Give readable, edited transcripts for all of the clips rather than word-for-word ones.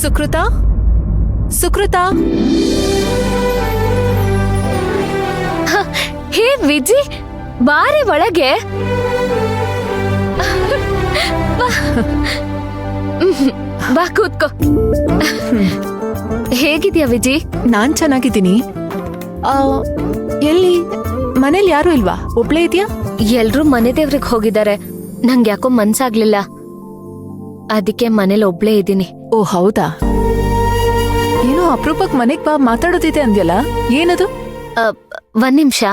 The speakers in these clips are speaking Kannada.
ಸುಕೃತ ಸುಕೃತ ಹೇ ವಿಜಿ, ಬಾರಿ ಒಳಗೆ. ಬಾ ಕೂತ್ಕೋ. ಹೇಗಿದ್ಯಾ ವಿಜಿ? ನಾನ್ ಚೆನ್ನಾಗಿದ್ದೀನಿ. ಎಲ್ಲಿ ಮನೇಲಿ ಯಾರು ಇಲ್ವಾ? ಒಬ್ಳೇ ಇದೆಯಾ? ಎಲ್ರೂ ಮನೆ ದೇವ್ರಿಗೆ ಹೋಗಿದ್ದಾರೆ. ನಂಗೆ ಯಾಕೋ ಮನ್ಸಾಗ್ಲಿಲ್ಲ, ಅದಕ್ಕೆ ಮನೇಲಿ ಒಬ್ಳೇ ಇದ್ದೀನಿ. ಓ ಹೌದಾ? ಏನೋ ಅಪರೂಪಕ್ ಮನೆಗ್ ಬಾ ಮಾತಾಡೋದಿದೆ ಅಂದ್ಯಲ್ಲ, ಏನದು? ಒಂದ್ ನಿಮಿಷ.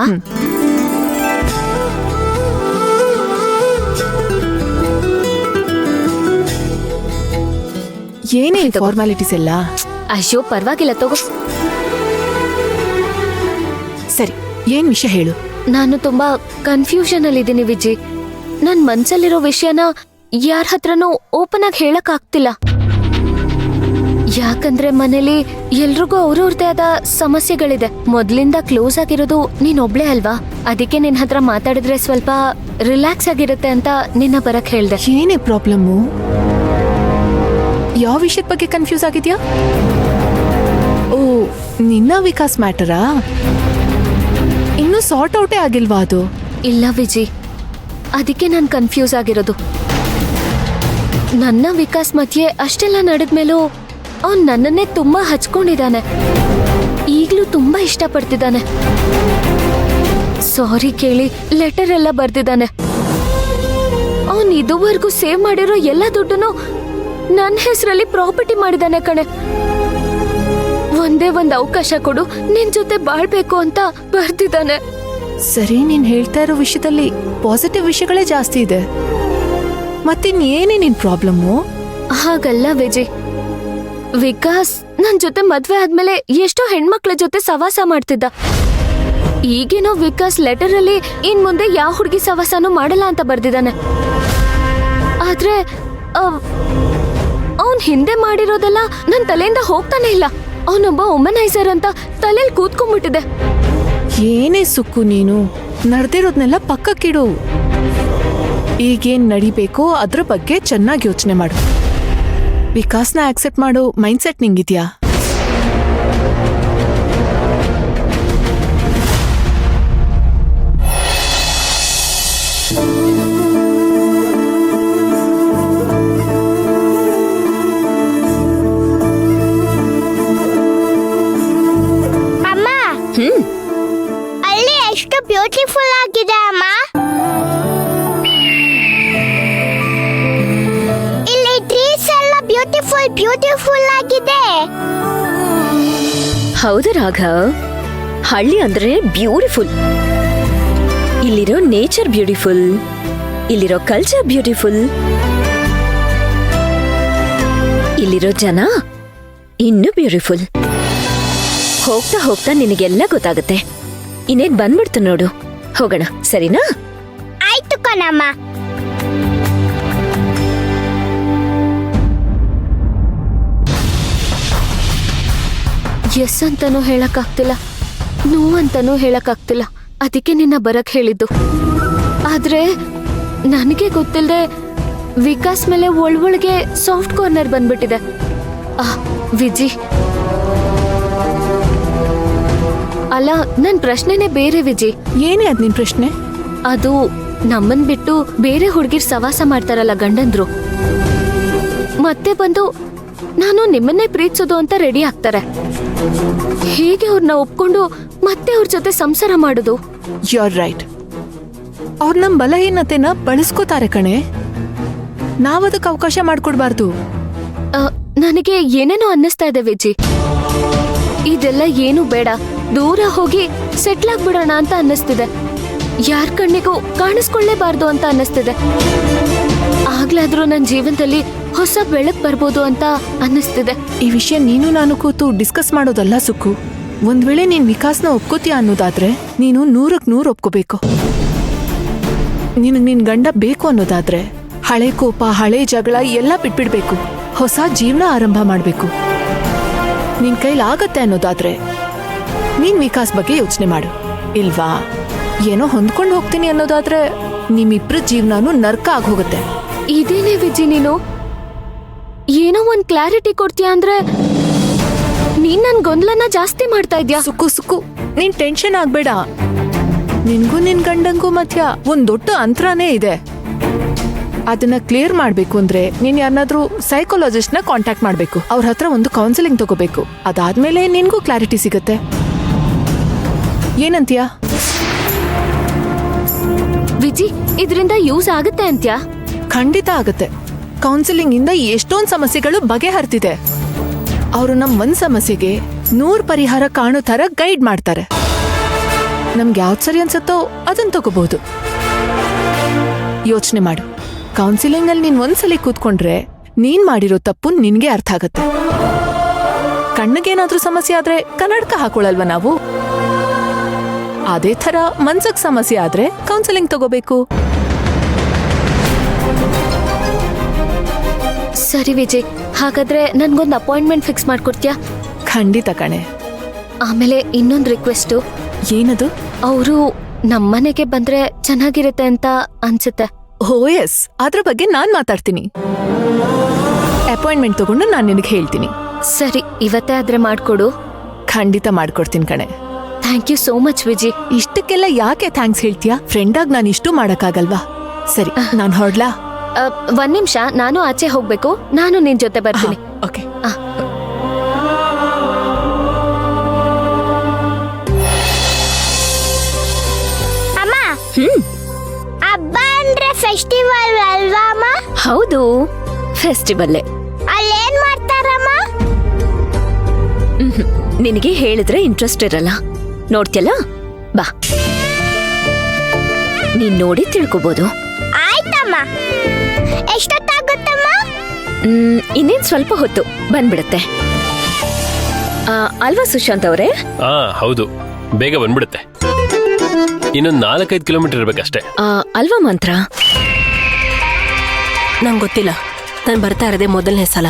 ಏನೇ ಫಾರ್ಮಾಲಿಟೀಸ್ ಎಲ್ಲ? ಅಯ್ಯೋ ಪರವಾಗಿಲ್ಲ, ತಗೋ. ಸರಿ, ಏನ್ ವಿಷಯ ಹೇಳು. ನಾನು ತುಂಬಾ ಕನ್ಫ್ಯೂಷನ್ ಅಲ್ಲಿ ಇದ್ದೀನಿ ವಿಜಿ. ನನ್ ಮನ್ಸಲ್ಲಿರೋ ವಿಷಯನ ಯಾರ ಹತ್ರನೂ ಓಪನ್ ಆಗಿ ಹೇಳಕ್ ಆಗ್ತಿಲ್ಲ. ಯಾಕಂದ್ರೆ ಮನೇಲಿ ಎಲ್ರಿಗೂ ಅವ್ರವ್ರದೇ ಆದ ಸಮಸ್ಯೆಗಳಿದೆ. ಮೊದ್ಲಿಂದ ಕ್ಲೋಸ್ ಆಗಿರೋದು ನೀನ್ ಒಬ್ಳೇ ಅಲ್ವಾ, ಅದಕ್ಕೆ ನಿನ್ ಹತ್ರ ಮಾತಾಡಿದ್ರೆ ಸ್ವಲ್ಪ ರಿಲ್ಯಾಕ್ಸ್ ಆಗಿರುತ್ತೆ ಅಂತ ನಿನ್ನ ಬರಕ್ ಹೇಳ್ದೆ. ಏನೇ ಪ್ರಾಬ್ಲಮ್ಮು? ಯಾವ ವಿಷಯದ ಬಗ್ಗೆ ಕನ್ಫ್ಯೂಸ್ ಆಗಿದ್ಯಾ? ಓ, ನಿನ್ನ ವಿಕಾಸ್ ಮ್ಯಾಟರಾ? ಇನ್ನೂ ಸಾರ್ಟ್ ಔಟೇ ಆಗಿಲ್ವಾ ಅದು? ಇಲ್ಲ ವಿಜಿ, ಅದಕ್ಕೆ ನಾನ್ ಕನ್ಫ್ಯೂಸ್ ಆಗಿರೋದು. ನನ್ನ ವಿಕಾಸ್ ಮಧ್ಯೆ ಅಷ್ಟೆಲ್ಲ ನಡೆದ್ಮೇಲೂ ಅವ್ನ್ ನನ್ನನ್ನೇ ತುಂಬಾ ಹಚ್ಕೊಂಡಿದ್ದಾನೆ. ಈಗ್ಲೂ ತುಂಬಾ ಇಷ್ಟಪಡ್ತಿದ್ದಾನೆ. ಸಾರಿ ಕೇಳಿ ಲೆಟರ್ ಎಲ್ಲ ಬರ್ದಿದ್ದಾನೆ. ಅವನ್ ಇದುವರೆಗೂ ಸೇವ್ ಮಾಡಿರೋ ಎಲ್ಲ ದುಡ್ಡನ್ನು ನನ್ನ ಹೆಸರಲ್ಲಿ ಪ್ರಾಪರ್ಟಿ ಮಾಡಿದಾನೆ ಕಣೆ. ಒಂದೇ ಒಂದ್ ಅವಕಾಶ ಕೊಡು, ನಿನ್ ಜೊತೆ ಬಾಳ್ಬೇಕು ಅಂತ ಬರ್ದಿದ್ದಾನೆ. ಸರಿ, ನೀನ್ ಹೇಳ್ತಾ ಇರೋ ವಿಷಯದಲ್ಲಿ ಪಾಸಿಟಿವ್ ವಿಷಯಗಳೇ ಜಾಸ್ತಿ ಇದೆ. ಮತ್ತಿನ್ನೇನೇ ನಿನ್ ಪ್ರಾಬ್ಲಮ್ಮು? ಹಾಗಲ್ಲ ವಿಜಯ್, ವಿಕಾಸ್ ನನ್ ಜೊತೆ ಮದ್ವೆ ಆದ್ಮೇಲೆ ಎಷ್ಟೋ ಹೆಣ್ಮಕ್ಳ ಜೊತೆ ಸವಾಸ ಮಾಡ್ತಿದ್ದ. ಈಗೇನೋ ವಿಕಾಸ್ ಲೆಟರ್ ಅಲ್ಲಿ ಇನ್ ಮುಂದೆ ಯಾವ ಹುಡುಗಿ ಸವಾಸನೂ ಮಾಡಲ್ಲ ಅಂತ ಬರ್ದಿದ್ದಾನೆ. ಆದ್ರೆ ಅವನ್ ಹಿಂದೆ ಮಾಡಿರೋದೆಲ್ಲ ನನ್ ತಲೆಯಿಂದ ಹೋಗ್ತಾನೆ ಇಲ್ಲ. ಅವನೊಬ್ಬ ವುಮನೈಸರ್ ಅಂತ ತಲೆಯಲ್ಲಿ ಕೂತ್ಕೊಂಡ್ಬಿಟ್ಟಿದೆ. ಏನೇ ಸುಕ್ಕು, ನೀನು ನಡೆದಿರೋದ್ನೆಲ್ಲ ಪಕ್ಕಕ್ಕಿಡು. ಈಗೇನ್ ನಡಿಬೇಕೋ ಅದ್ರ ಬಗ್ಗೆ ಚೆನ್ನಾಗಿ ಯೋಚನೆ ಮಾಡು. ವಿಕಾಸ್ನ ಆಕ್ಸೆಪ್ಟ್ ಮಾಡೋ ಮೈಂಡ್ಸೆಟ್ ನಿಂಗಿದ್ಯಾ? ಅಮ್ಮ, ಅಲ್ಲಿ ಎಷ್ಟು ಬ್ಯೂಟಿಫುಲ್ ಆಗಿದೆ ಅಮ್ಮ. ಇಲ್ಲಿ ಟ್ರೀಸ್ ಎಲ್ಲ ಬ್ಯೂಟಿಫುಲ್ ಆಗಿದೆ. ಹೌದು ರಾಘವ್, ಹಳ್ಳಿ ಅಂದ್ರೆ ಬ್ಯೂಟಿಫುಲ್. ಇಲ್ಲಿರೋ ನೇಚರ್ ಬ್ಯೂಟಿಫುಲ್, ಇಲ್ಲಿರೋ ಕಲ್ಚರ್ ಬ್ಯೂಟಿಫುಲ್, ಇಲ್ಲಿರೋ ಜನ ಇನ್ನೂ ಬ್ಯೂಟಿಫುಲ್. ಹೋಗ್ತಾ ಹೋಗ್ತಾ ನಿನಗೆಲ್ಲ ಗೊತ್ತಾಗುತ್ತೆ. ಇನ್ನೇನ್ ಬಂದ್ಬಿಡ್ತು ನೋಡು. ಹೋಗೋಣ, ಸರಿನಾ? ಆಯ್ತು ಕಣಮ್ಮ. ಎಸ್ ಅಂತಾನೂ ಹೇಳಕ್ಕಾಗ್ತಿಲ್ಲ, ನೋ ಅಂತಾನೂ ಹೇಳಕ್ಕಾಗ್ತಿಲ್ಲ. ಅದಕ್ಕೆ ನಿನ್ನ ಬರಕ್ ಹೇಳಿದ್ದು. ಆದ್ರೆ ನನಗೆ ಗೊತ್ತಿಲ್ಲದೆ ವಿಕಾಸ್ ಮೇಲೆ ಒಳಗೆ ಸಾಫ್ಟ್ ಕಾರ್ನರ್ ಬಂದ್ಬಿಟ್ಟಿದೆ. ವಿಜಿ, ಅಲ್ಲ, ನನ್ ಪ್ರಶ್ನೆನೇ ಬೇರೆ ವಿಜಿ. ಏನೇ ಅದ್ ನಿನ್ ಪ್ರಶ್ನೆ? ಅದು ನಮ್ಮನ್ ಬಿಟ್ಟು ಬೇರೆ ಹುಡುಗಿರ್ ಸವಾಸ ಮಾಡ್ತಾರಲ್ಲ ಗಂಡಂದ್ರು, ಮತ್ತೆ ಬಂದು ನಾನು ನಿಮ್ಮನ್ನೇ ಪ್ರೀತಿಸೋದು ಅಂತ ರೆಡಿ ಆಗ್ತಾರೆ. ಹೇಗೆ ಅವ್ರನ್ನ ಒಪ್ಕೊಂಡು ಮತ್ತೆ ಅವ್ರ ಜೊತೆ ಸಂಸಾರ ಮಾಡೋದು? You are right. ಅವ್ರ ನಮ್ ಬಲಹೀನತೆನ ಬಳಸ್ಕೋತಾರೆ ಕಣೆ. ನಾವದಕ್ಕೆ ಅವಕಾಶ ಮಾಡ್ಕೊಡ್ಬಾರ್ದು. ನನಗೆ ಏನೇನೋ ಅನ್ನಿಸ್ತಾ ಇದೆ ವಿಜಿ. ಇದೆಲ್ಲ ಏನು ಬೇಡ, ದೂರ ಹೋಗಿ ಸೆಟ್ಲ್ ಆಗ್ಬಿಡೋಣ ಅಂತ ಅನ್ನಿಸ್ತಿದೆ. ಯಾರ ಕಣ್ಣಿಗೂ ಕಾಣಿಸ್ಕೊಳ್ಳೇಬಾರ್ದು ಅಂತ ಅನ್ನಿಸ್ತಿದೆ. ಆಗ್ಲಾದ್ರೂ ನನ್ನ ಜೀವನದಲ್ಲಿ ಹೊಸ ಬೆಳಕು ಬರ್ಬೋದು ಅಂತ ಅನ್ನಿಸ್ತಿದೆ. ಈ ವಿಷಯ ನೀನು ನಾನು ಕೂತು ಡಿಸ್ಕಸ್ ಮಾಡೋದಲ್ಲ ಸುಕ್ಕು. ಒಂದ್ ವೇಳೆ ನೀನ್ ವಿಕಾಸ್ನ ಒಪ್ಕೋತೀಯ ಅನ್ನೋದಾದ್ರೆ ನೀನು 100% ಒಪ್ಕೋಬೇಕು. ನಿನ್ ಗಂಡ ಬೇಕು ಅನ್ನೋದಾದ್ರೆ ಹಳೆ ಕೋಪ, ಹಳೆ ಜಗಳ ಎಲ್ಲ ಬಿಟ್ಬಿಡ್ಬೇಕು. ಹೊಸ ಜೀವನ ಆರಂಭ ಮಾಡ್ಬೇಕು. ನಿನ್ ಕೈಲಾಗತ್ತೆ ಅನ್ನೋದಾದ್ರೆ ನೀನ್ ವಿಕಾಸ್ ಬಗ್ಗೆ ಯೋಚನೆ ಮಾಡು. ಇಲ್ವಾ ಏನೋ ಹೊಂದ್ಕೊಂಡು ಹೋಗ್ತೀನಿ ಅನ್ನೋದಾದ್ರೆ ನಿಮ್ಮಿಬ್ರ ಜೀವನನೂ ನರ್ಕ ಆಗೋಗುತ್ತೆ. ಇದೇನೇ ವಿಜಿ ನೀನು? ಏನೋ ಒಂದ್ ಕ್ಲಾರಿಟಿ ಕೊಡ್ತೀಯ ಅಂದ್ರೆ ನೀನ್ ನನ್ ಗೊಂದಲನ ಜಾಸ್ತಿ ಮಾಡ್ತಾ ಇದ್ಯಾ. ಸುಕ್ಕು ಸುಕ್ಕು ನೀನ್ ಟೆನ್ಷನ್ ಆಗ್ಬೇಡ. ನಿನ್ಗೂ ನಿನ್ ಗಂಡಂಗೂ ಮಧ್ಯ ಒಂದ್ ದೊಡ್ಡ ಅಂತರನೇ ಇದೆ. ಅದನ್ನ ಕ್ಲಿಯರ್ ಮಾಡ್ಬೇಕು ಅಂದ್ರೆ ನೀನ್ ಯಾರನ್ನಾದ್ರೂ ಸೈಕಾಲಜಿಸ್ಟ್ ನ ಕಾಂಟ್ಯಾಕ್ಟ್ ಮಾಡ್ಬೇಕು. ಅವ್ರ ಹತ್ರ ಒಂದು ಕೌನ್ಸಿಲಿಂಗ್ ತಗೋಬೇಕು. ಅದಾದ್ಮೇಲೆ ನಿನ್ಗೂ ಕ್ಲಾರಿಟಿ ಸಿಗತ್ತೆ. ಏನಂತೀಯ? ವಿಜಿ, ಇದರಿಂದ ಯೂಸ್ ಆಗುತ್ತೆ ಅಂತ್ಯಾ? ಖಂಡಿತ ಆಗತ್ತೆ. ಕೌನ್ಸಿಲಿಂಗ್ ಇಂದ ಎಷ್ಟೊಂದ್ ಸಮಸ್ಯೆಗಳು ಬಗೆಹರ್ತಿದೆ. ಅವರು ನಮ್ ಒಂದ್ ಸಮಸ್ಯೆಗೆ 100 ಪರಿಹಾರ ಕಾಣೋ ತರ ಗೈಡ್ ಮಾಡ್ತಾರೆ. ನಮ್ಗೆ ಯಾವ್ದು ಸರಿ ಅನ್ಸತ್ತೋ ಅದನ್ನ ತಗೋಬಹುದು. ಯೋಚನೆ ಮಾಡು. ಕೌನ್ಸಿಲಿಂಗ್ ಅಲ್ಲಿ ನೀನ್ ಒಂದ್ಸಲಿ ಕೂತ್ಕೊಂಡ್ರೆ ನೀನ್ ಮಾಡಿರೋ ತಪ್ಪು ನಿನ್ಗೆ ಅರ್ಥ ಆಗತ್ತೆ. ಕಣ್ಣಿಗೇನಾದ್ರೂ ಸಮಸ್ಯೆ ಆದ್ರೆ ಕನ್ನಡಕ ಹಾಕೊಳಲ್ವಾ ನಾವು? ಅದೇ ತರ ಮನ್ಸಕ್ ಸಮಸ್ಯೆ ಆದ್ರೆ ಕೌನ್ಸಿಲಿಂಗ್ ತಗೋಬೇಕು. ಸರಿ ವಿಜಯ್, ಹಾಗಾದ್ರೆ ನನ್ಗೊಂದು ಅಪಾಯಿಂಟ್ಮೆಂಟ್ ಫಿಕ್ಸ್ ಮಾಡ್ಕೊಡ್ತೀಯಾ? ಖಂಡಿತ ಕಣೆ. ಆಮೇಲೆ ಇನ್ನೊಂದು ರಿಕ್ವೆಸ್ಟು. ಏನದು? ಅವರು ನಮ್ಮನೆಗೆ ಬಂದ್ರೆ ಚೆನ್ನಾಗಿರುತ್ತೆ ಅಂತ ಅನ್ಸುತ್ತೆ. ಓ ಎಸ್, ಅದ್ರ ಬಗ್ಗೆ ನಾನ್ ಮಾತಾಡ್ತೀನಿ. ಅಪಾಯಿಂಟ್ಮೆಂಟ್ ತಗೊಂಡು ನಾನ್ ನಿನಗೆ ಹೇಳ್ತೀನಿ. ಸರಿ, ಇವತ್ತೇ ಆದ್ರೆ ಮಾಡ್ಕೊಡು. ಖಂಡಿತ ಮಾಡ್ಕೊಡ್ತೀನಿ ಕಣೆ. Thank you so much Viji. ಇಷ್ಟಕ್ಕೆಲ್ಲ ಯಾಕೆ ಥ್ಯಾಂಕ್ಸ್ ಹೇಳ್ತೀಯಾ? ಫ್ರೆಂಡ್ ಆಗಿ ನಾನು ಇಷ್ಟು ಮಾಡಕ್ಕಾಗಲ್ವಾ? ಸರಿ, ನಾನ್ ಹೊರಡ್ಲಾ? ಒಂದ್ ನಿಮಿಷ, ನಾನು ಆಚೆ ಹೋಗ್ಬೇಕು. ನಾನು ನಿನ್ ಜೊತೆ ಬರ್ತೀನಿ. ಓಕೆ. ಅಮ್ಮ, ಹಬ್ಬ ಅಂದ್ರೆ ಫೆಸ್ಟಿವಲ್ ಅಲ್ವಾ ಅಮ್ಮ? ಹೌದು, ಫೆಸ್ಟಿವಲ್ಲೇ. ಅಲ್ಲೇನ್ ಮಾಡ್ತಾರಮ್ಮ? ನಿನಗೆ ಹೇಳಿದ್ರೆ ಇಂಟ್ರೆಸ್ಟ್ ಇರಲ್ಲ. ನೋಡ್ತಿಯಲ್ಲ, ಬಾ, ನೀನ್ ನೋಡಿ ತಿಳ್ಕೊಬೋದು. ಆಯ್ತಮ್ಮ. ಎಷ್ಟೊತ್ತಾಗುತ್ತಮ್ಮ? ಇನ್ನೇನ್ ಸ್ವಲ್ಪ ಹೊತ್ತು ಬಂದ್ಬಿಡುತ್ತೆ. ಅಲ್ವಾ ಸುಶಾಂತ್ ಅವರೇ? ಹೌದು, ಬೇಗ ಬಂದ್ಬಿಡುತ್ತೆ. ಇನ್ನೊಂದು 4-5 ಕಿಲೋಮೀಟರ್ ಇರ್ಬೇಕಷ್ಟೇ. ಅಲ್ವಾ ಮಂತ್ರ? ನಂಗೆ ಗೊತ್ತಿಲ್ಲ. ನಾನು ಬರ್ತಾ ಇರೋದೇ ಮೊದಲನೇ ಸಲ.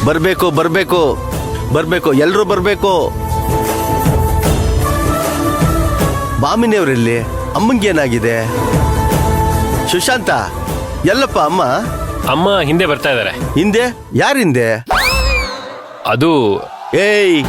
ಬರ್ಬೇಕು ಬರ್ಬೇಕು ಬರ್ಬೇಕು, ಎಲ್ರೂ ಬರ್ಬೇಕು. ಬಾಮಿನಿಯವರಲ್ಲಿ ಅಮ್ಮಂಗೇನಾಗಿದೆ? ಸುಶಾಂತ, ಎಲ್ಲಪ್ಪ ಅಮ್ಮ? ಅಮ್ಮ ಹಿಂದೆ ಬರ್ತಾ ಇದಾರೆ. ಹಿಂದೆ? ಯಾರಿಂದೆ? ಅದು ಏಯ್,